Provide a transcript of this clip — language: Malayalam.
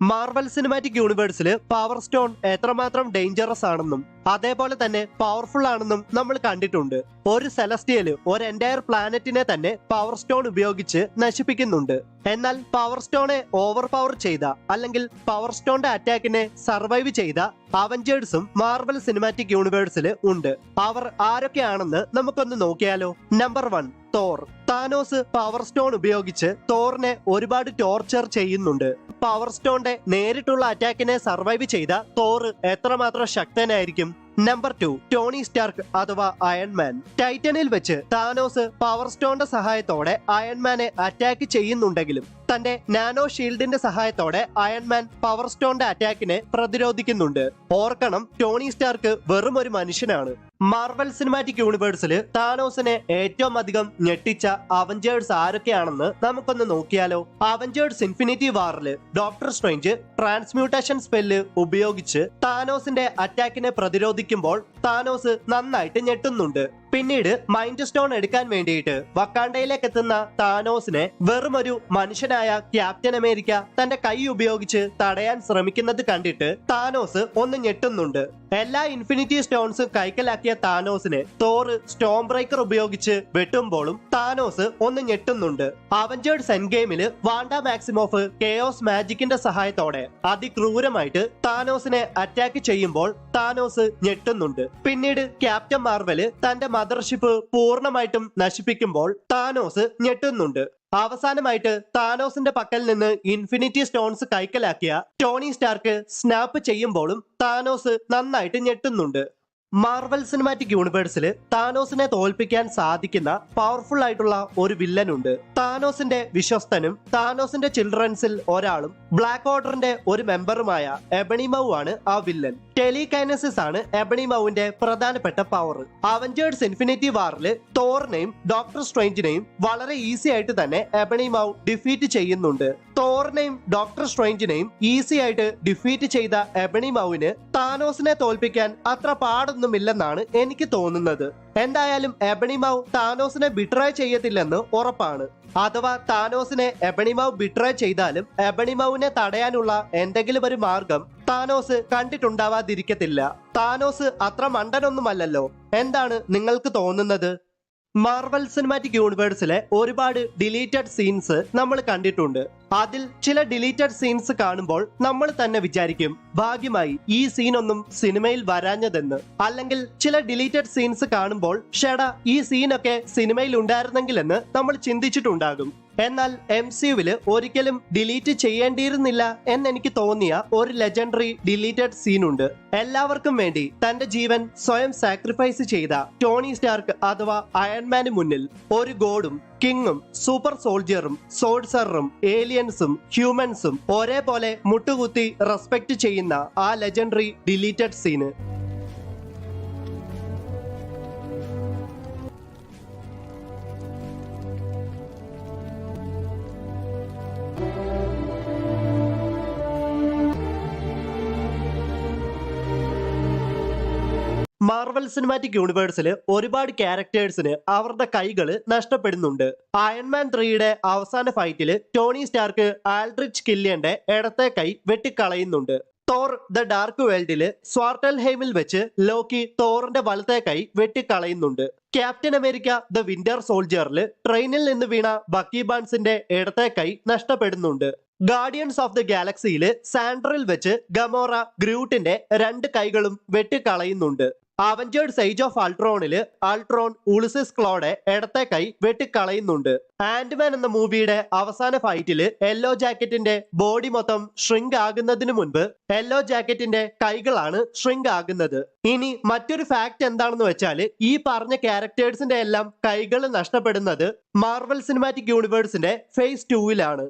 മാർവൽ സിനിമാറ്റിക് യൂണിവേഴ്സിൽ പവർ സ്റ്റോൺ എത്രമാത്രം ഡേഞ്ചറസ് ആണെന്നും അതേപോലെ തന്നെ പവർഫുൾ ആണെന്നും നമ്മൾ കണ്ടിട്ടുണ്ട്. ഒരു സെലസ്റ്റിയല് ഒരു എൻറ്റയർ പ്ലാനറ്റിനെ തന്നെ പവർ സ്റ്റോൺ ഉപയോഗിച്ച് നശിപ്പിക്കുന്നുണ്ട്. എന്നാൽ പവർ സ്റ്റോണെ ഓവർ പവർ ചെയ്ത അല്ലെങ്കിൽ പവർ സ്റ്റോണിന്റെ അറ്റാക്കിനെ സർവൈവ് ചെയ്ത അവഞ്ചേഴ്സും മാർവൽ സിനിമാറ്റിക് യൂണിവേഴ്സിൽ ഉണ്ട്. അവർ ആരൊക്കെയാണെന്ന് നമുക്കൊന്ന് നോക്കിയാലോ. Number 1, Thor. Thanos power stone ഉപയോഗിച്ച് തോറിനെ ഒരുപാട് ടോർച്ചർ ചെയ്യുന്നുണ്ട്. പവർ സ്റ്റോണിന്റെ നേരിട്ടുള്ള അറ്റാക്കിനെ സർവൈവ് ചെയ്ത തോർ എത്രമാത്രം ശക്തനായിരിക്കും. നമ്പർ 2, ടോണി സ്റ്റാർക്ക് അഥവാ അയൺമാൻ. ടൈറ്റനിൽ വെച്ച് താനോസ് പവർ സ്റ്റോണിന്റെ സഹായത്തോടെ അയൺമാനെ അറ്റാക്ക് ചെയ്യുന്നുണ്ടെങ്കിലും തന്റെ നാനോ ഷീൽഡിന്റെ സഹായത്തോടെ അയൺമാൻ പവർ സ്റ്റോണിന്റെ അറ്റാക്കിനെ പ്രതിരോധിക്കുന്നുണ്ട്. ഓർക്കണം, ടോണി സ്റ്റാർക്ക് വെറും ഒരു മനുഷ്യനാണ്. മാർവൽ സിനിമാറ്റിക് യൂണിവേഴ്സിൽ താനോസിനെ ഏറ്റവും അധികം ഞെട്ടിച്ച അവഞ്ചേഴ്സ് ആരൊക്കെയാണെന്ന് നമുക്കൊന്ന് നോക്കിയാലോ. അവഞ്ചേഴ്സ് ഇൻഫിനിറ്റി വാറില് ഡോക്ടർ സ്ട്രേഞ്ച് ട്രാൻസ്മ്യൂട്ടേഷൻ സ്പെല്ല് ഉപയോഗിച്ച് താനോസിന്റെ അറ്റാക്കിനെ പ്രതിരോധിക്കുമ്പോൾ താനോസ് നന്നായിട്ട് ഞെട്ടുന്നുണ്ട്. പിന്നീട് മൈൻഡ് സ്റ്റോൺ എടുക്കാൻ വേണ്ടിയിട്ട് വക്കാണ്ടയിലേക്ക് എത്തുന്ന താനോസിനെ വെറും ഒരു മനുഷ്യനായ ക്യാപ്റ്റൻ അമേരിക്ക തന്റെ കൈ ഉപയോഗിച്ച് തടയാൻ ശ്രമിക്കുന്നത് കണ്ടിട്ട് താനോസ് ഒന്ന് ഞെട്ടുന്നുണ്ട്. എല്ലാ ഇൻഫിനിറ്റി സ്റ്റോൺസും കൈക്കലാക്കിയ താനോസിനെ തോറ് സ്റ്റോം ബ്രേക്കർ ഉപയോഗിച്ച് വെട്ടുമ്പോഴും താനോസ് ഒന്ന് ഞെട്ടുന്നുണ്ട്. അവഞ്ചേഴ്സ് എൻഡ് ഗെയിമില് വാണ്ട മാക്സിമോഫ് കെയോസ് മാജിക്കിന്റെ സഹായത്തോടെ അതിക്രൂരമായിട്ട് താനോസിനെ അറ്റാക്ക് ചെയ്യുമ്പോൾ താനോസ് ഞെട്ടുന്നുണ്ട്. പിന്നീട് ക്യാപ്റ്റൻ മാർവല് തന്റെ മദർഷിപ്പ് പൂർണ്ണമായിട്ടും നശിപ്പിക്കുമ്പോൾ താനോസ് ഞെട്ടുന്നുണ്ട്. അവസാനമായിട്ട് താനോസിന്റെ പക്കൽ നിന്ന് ഇൻഫിനിറ്റി സ്റ്റോൺസ് കൈക്കലാക്കിയ ടോണി സ്റ്റാർക്ക് സ്നാപ്പ് ചെയ്യുമ്പോഴും താനോസ് നന്നായിട്ട് ഞെട്ടുന്നുണ്ട്. മാർവൽ സിനിമാറ്റിക് യൂണിവേഴ്സിൽ താനോസിനെ തോൽപ്പിക്കാൻ സാധിക്കുന്ന പവർഫുൾ ആയിട്ടുള്ള ഒരു വില്ലൻ ഉണ്ട്. താനോസിന്റെ വിശ്വസ്തനും താനോസിന്റെ ചിൽഡ്രൻസിൽ ഒരാളും ബ്ലാക്ക് ഓർഡറിന്റെ ഒരു മെമ്പറുമായ എബണി മൗ ആണ് ആ വില്ലൻ. ടെലികൈനസിസ് ആണ് എബണി മൗവിന്റെ പ്രധാനപ്പെട്ട പവർ. അവഞ്ചേഴ്സ് ഇൻഫിനിറ്റി വാറില് തോറിനെയും ഡോക്ടർ സ്ട്രേഞ്ചിനെയും വളരെ ഈസി ആയിട്ട് തന്നെ എബണി മൗ ഡിഫീറ്റ് ചെയ്യുന്നുണ്ട്. തോറിനെയും ഡോക്ടർ സ്ട്രേഞ്ചിനെയും ഈസി ആയിട്ട് ഡിഫീറ്റ് ചെയ്ത എബണി മൗവിന് താനോസിനെ തോൽപ്പിക്കാൻ അത്ര പാടൊന്നുമില്ലെന്നാണ് എനിക്ക് തോന്നുന്നത്. എന്തായാലും എബണി മൗ താനോസിനെ ബിട്രേ ചെയ്യത്തില്ലെന്ന് ഉറപ്പാണ്. അഥവാ താനോസിനെ എബണി മൗ ബിട്രേ ചെയ്താലും എബണി മൗവിനെ തടയാനുള്ള എന്തെങ്കിലും ഒരു മാർഗം താനോസ് കണ്ടിട്ടുണ്ടാവാതിരിക്കത്തില്ല. താനോസ് അത്ര മണ്ടനൊന്നുമല്ലല്ലോ. എന്താണ് നിങ്ങൾക്ക് തോന്നുന്നത്? മാർവൽ സിനിമാറ്റിക് യൂണിവേഴ്സിലെ ഒരുപാട് ഡിലീറ്റഡ് സീൻസ് നമ്മൾ കണ്ടിട്ടുണ്ട്. അതിൽ ചില ഡിലീറ്റഡ് സീൻസ് കാണുമ്പോൾ നമ്മൾ തന്നെ വിചാരിക്കും, ഭാഗ്യമായി ഈ സീനൊന്നും സിനിമയിൽ വരാഞ്ഞതെന്ന്. അല്ലെങ്കിൽ ചില ഡിലീറ്റഡ് സീൻസ് കാണുമ്പോൾ ഷെടാ ഈ സീനൊക്കെ സിനിമയിൽ ഉണ്ടായിരുന്നെങ്കിലെന്ന് നമ്മൾ ചിന്തിച്ചിട്ടുണ്ടാകും. എന്നാൽ MCUവില് ഒരിക്കലും ഡിലീറ്റ് ചെയ്യേണ്ടിയിരുന്നില്ല എന്നെനിക്ക് തോന്നിയ ഒരു ലെജൻഡറി ഡിലീറ്റഡ് സീനുണ്ട്. എല്ലാവർക്കും വേണ്ടി തന്റെ ജീവൻ സ്വയം സാക്രിഫൈസ് ചെയ്ത ടോണി സ്റ്റാർക്ക് അഥവാ അയൺമാന് മുന്നിൽ ഒരു ഗോഡും കിങ്ങും സൂപ്പർ സോൾജിയറും സോൾസറും ഏലിയൻസും ഹ്യൂമൻസും ഒരേപോലെ മുട്ടുകുത്തി റെസ്പെക്ട് ചെയ്യുന്ന ആ legendary deleted scene. Marvel cinematic യൂണിവേഴ്സിൽ ഒരുപാട് ക്യാരക്ടേഴ്സിന് അവരുടെ കൈകൾ നഷ്ടപ്പെടുന്നുണ്ട്. അയൺമാൻ 3യുടെ അവസാന ഫൈറ്റില് ടോണി സ്റ്റാർക്ക് ആൽഡ്രിച്ച് കില്ലിയന്റെ ഇടത്തെ കൈ വെട്ടിക്കളയുന്നുണ്ട്. തോർ ദ ഡാർക്ക് വേൾഡില് സ്വാർട്ടൽഹെയിമിൽ വെച്ച് ലോക്കി തോറിന്റെ വലത്തെ കൈ വെട്ടിക്കളയുന്നുണ്ട്. ക്യാപ്റ്റൻ അമേരിക്ക ദ വിന്റർ സോൾജിയറില് ട്രെയിനിൽ നിന്ന് വീണ ബക്കി ബാൺസിന്റെ ഇടത്തെ കൈ നഷ്ടപ്പെടുന്നുണ്ട്. ഗാർഡിയൻസ് ഓഫ് ദ ഗാലക്സിയില് സാൻഡറിൽ വെച്ച് ഗമോറ ഗ്രൂട്ടിന്റെ 2 കൈകളും വെട്ടിക്കളയുന്നുണ്ട്. അവഞ്ചേഴ്സ് ഏജ് ഓഫ് അൾട്രോണില് അൾട്രോൺ ഉളിസിസ് ക്ലോയുടെ ഇടത്തെ കൈ വെട്ടിക്കളയുന്നുണ്ട്. ആന്റ്മാൻ എന്ന മൂവിയുടെ അവസാന ഫൈറ്റില് യെല്ലോ ജാക്കറ്റിന്റെ ബോഡി മൊത്തം ഷ്രിങ്ക് ആകുന്നതിന് മുൻപ് യെല്ലോ ജാക്കറ്റിന്റെ കൈകളാണ് ഷ്രിങ്ക് ആകുന്നത്. ഇനി മറ്റൊരു ഫാക്ട് എന്താണെന്ന് വെച്ചാല് ഈ പറഞ്ഞ ക്യാരക്ടേഴ്സിന്റെ എല്ലാം കൈകൾ നഷ്ടപ്പെടുന്നത് മാർവൽ സിനിമാറ്റിക് യൂണിവേഴ്സിന്റെ ഫേസ് 2-ലാണ്.